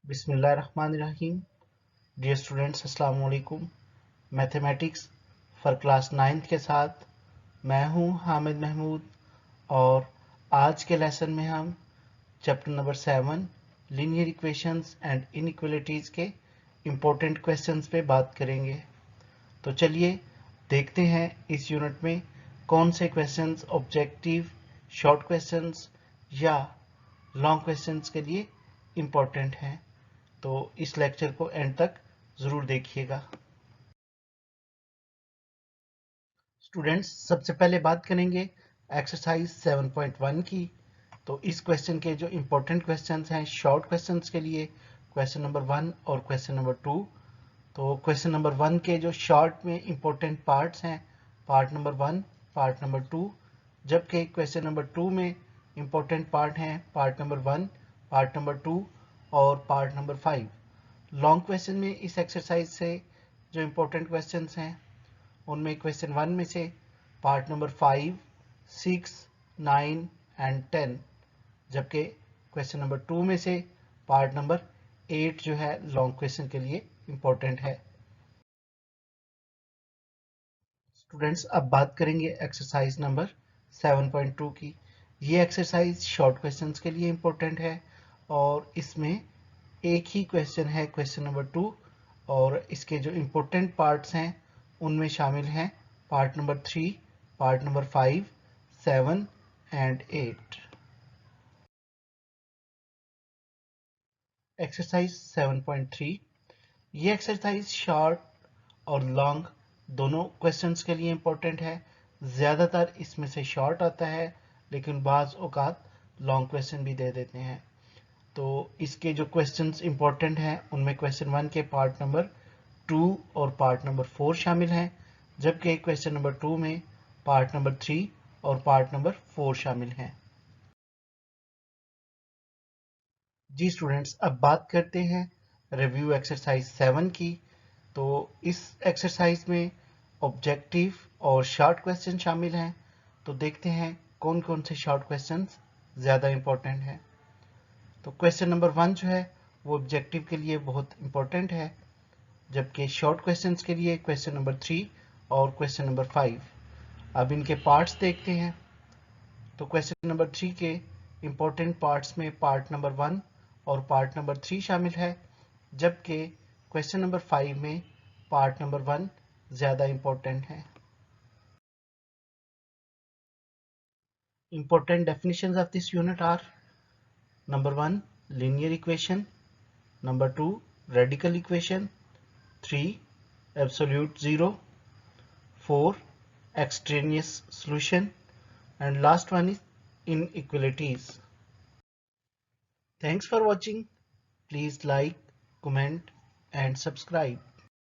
बिस्मिल्लाहिर्रहमानिर्रहीम। Dear students, अस्सलाम वालेकुम। मैथमेटिक्स फॉर क्लास 9th के साथ मैं हूं हामिद महमूद और आज के लेसन में हम chapter number 7 linear equations and inequalities के इम्पोर्टेंट क्वेश्चंस पे बात करेंगे। तो चलिए देखते हैं इस यूनिट में कौन से क्वेश्चंस ऑब्जेक्टिव, शॉर्ट क्वेश्चंस या लॉन्ग क्वेश्चंस के लिए इम्पोर्टेंट हैं। तो इस लेक्चर को एंड तक ज़रूर देखिएगा। स्टूडेंट्स, सबसे पहले बात करेंगे एक्सरसाइज 7.1 की। तो इस क्वेश्चन के जो इम्पोर्टेंट क्वेश्चंस हैं शॉर्ट क्वेश्चंस के लिए, क्वेश्चन नंबर 1 और क्वेश्चन नंबर 2। तो क्वेश्चन नंबर 1 के जो शॉर्ट में इम्पोर्टेंट पार्ट्स हैं, पार्ट नंबर 1, पार्ट नंबर 2, जबकि क्वेश्चन नंबर 2 में इम्पोर्टेंट पार्ट हैं पार्ट नंबर 1, पार्ट नंबर 2 और पार्ट नंबर 5। लॉन्ग क्वेश्चन में इस एक्सरसाइज से जो इम्पोर्टेंट क्वेश्चंस हैं उनमें क्वेश्चन 1 में से पार्ट नंबर 5, 6, 9 एंड 10, जबकि क्वेश्चन नंबर 2 में से पार्ट नंबर 8 जो है लॉन्ग क्वेश्चन के लिए इम्पोर्टेंट है। स्टूडेंट्स, अब बात करेंगे एक्सरसाइज नंबर 7.2 की। ये एक्सरसाइज शॉर्ट क्वेश्चंस के लिए इम्पोर्टेंट है और इसमें एक ही क्वेश्चन है, क्वेश्चन नंबर 2, और इसके जो इम्पोर्टेंट पार्ट्स हैं उनमें शामिल हैं part number 3, part number 5, 7 and 8। Exercise 7.3। ये एक्सरसाइज शॉर्ट और लॉन्ग दोनों क्वेश्चंस के लिए इम्पोर्टेंट है। ज़्यादातर इसमें से शॉर्ट आता है लेकिन बाज़ औक़ात लॉन्ग क्वेश्चन भी दे देते हैं। तो इसके जो क्वेश्चंस इम्पोर्टेंट हैं उनमें क्वेश्चन 1 के पार्ट नंबर 2 और पार्ट नंबर 4 शामिल हैं, जबकि क्वेश्चन नंबर 2 में पार्ट नंबर 3 और पार्ट नंबर 4 शामिल हैं। जी स्टूडेंट्स, अब बात करते हैं रिव्यू एक्सरसाइज 7 की। तो इस एक्सरसाइज में ऑब्जेक्टिव और शॉर्ट क्वेश्चन शामिल हैं। तो देखते हैं कौन कौन से शॉर्ट क्वेश्चंस ज़्यादा इम्पोर्टेंट हैं। तो क्वेश्चन नंबर 1 जो है वो ऑब्जेक्टिव के लिए बहुत इम्पोर्टेंट है, जबकि शॉर्ट क्वेश्चंस के लिए क्वेश्चन नंबर 3 और क्वेश्चन नंबर 5। अब इनके पार्ट्स देखते हैं। तो क्वेश्चन नंबर 3 के इम्पोर्टेंट पार्ट्स में पार्ट नंबर 1 और पार्ट नंबर 3 शामिल है, जबकि क्वेश्चन नंबर 5 में पार्ट नंबर 1 ज़्यादा इम्पोर्टेंट है। Important definitions of this unit are: number 1, linear equation; number 2, radical equation; 3, absolute zero; 4, extraneous solution; and last one is inequalities. Thanks for watching. Please like, comment and subscribe.